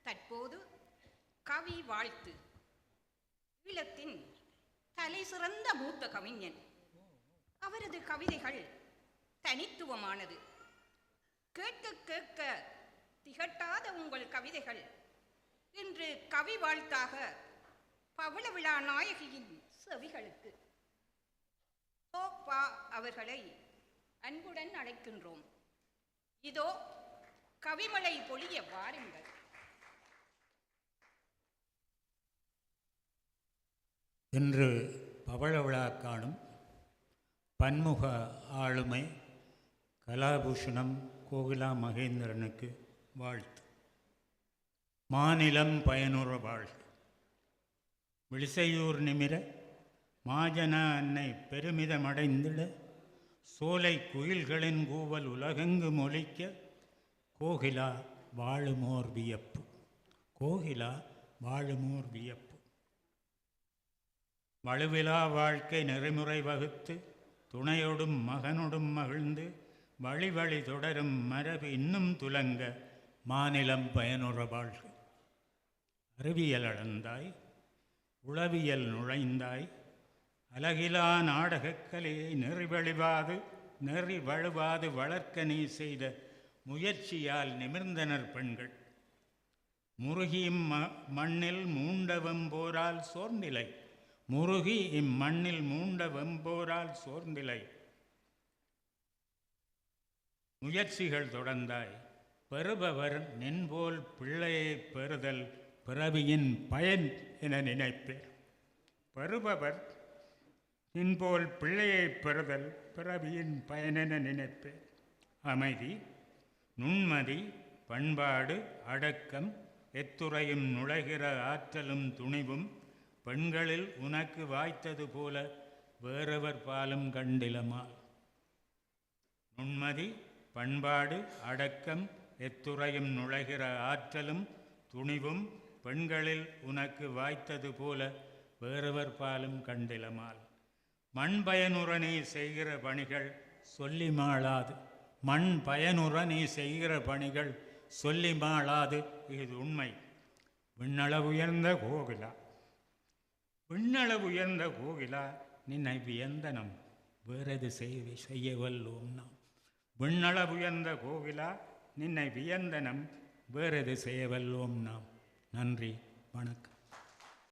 தற்போது கவி வாழ்த்து. ஈழத்தின் தலை சிறந்த மூத்த கவிஞன். அவரது கவிதைகள் தனித்துவமானது. கேட்க கேட்க திகட்டாத உங்கள் கவிதைகள் இன்று கவி வாழ்த்தாக பவள விழா நாயகியின் செவிகளுக்கு. சோப்பா அவர்களை அன்புடன் அழைக்கின்றோம். இதோ கவிமழை பொழிய வாருங்கள். இன்று பவள விழா காணும் பன்முக ஆளுமை கலாபூஷணம் கோகிலா மகேந்திரனுக்கு வாழ்த்து. மாநிலம் பயனுற வாழ்க. விழிசையூர் நிமிர மாஜன அன்னை பெருமிதமடைந்திட சோலை குயில்களின் கூவல் உலகெங்கு மொழிக்க கோகிலா வாழுமோர் வியப்பு. கோகிலா வாழுமோர் வியப்பு. வலுவிலா வாழ்க்கை நெறிமுறை வகுத்து துணையோடும் மகனோடும் மகிழ்ந்து வழி வழி தொடரும் மரபு இன்னும் துலங்க மாநிலம் பயனுற வாழ்க. அறிவியல் அளந்தாய், உளவியல் நுழைந்தாய், அழகிலா நாடகக்கலையை நெறி வழுவாது வளர்க்க நீ செய்த முயற்சியால் நிமிர்ந்தனர் பெண்கள். முருகி மண்ணில் மூண்ட வெம்போரால் சோர்ந்திலை. முருகி இம்மண்ணில் மூண்ட வெம்போரால் சோர்ந்திலை. முயற்சிகள் தொடர்ந்தாய். பெறுபவர் நின்போல் பிள்ளையை பெறுதல் பிறவியின் பயன் என நினைப்பேன். பெறுபவர் நின்போல் பிள்ளையை பெறுதல் பிறவியின் பயன் என நினைப்பேன். அமைதி, நுண்மதி, பண்பாடு, அடக்கம், எத்துறையும் நுழைகிற ஆற்றலும் துணிவும் பெண்களில் உனக்கு வாய்த்தது போல வேறவர் பாலும் கண்டிலமா. நுண்மதி, பண்பாடு, அடக்கம், எத்துறையும் நுழைகிற ஆற்றலும் துணிவும் பெண்களில் உனக்கு வாய்த்தது போல வேறவர் பாலும் கண்டிலமால். மண் பயனுற நீ செய்கிற பணிகள் சொல்லி மாளாது. மண் பயனுற நீ செய்கிற பணிகள் சொல்லி மாளாது. இது உண்மை. விண்ணளவு உயர்ந்த கோகிலா, விண்ணளவு உயர்ந்த கோகிலா, நின்னை வியந்தனம் வேறது செய்ய வல்லோம் நாம். விண்ணளவு உயர்ந்த கோகிலா, நின்னை வியந்தனம் வேறது செய்ய வல்லோம் நாம். நன்றி, வணக்கம்.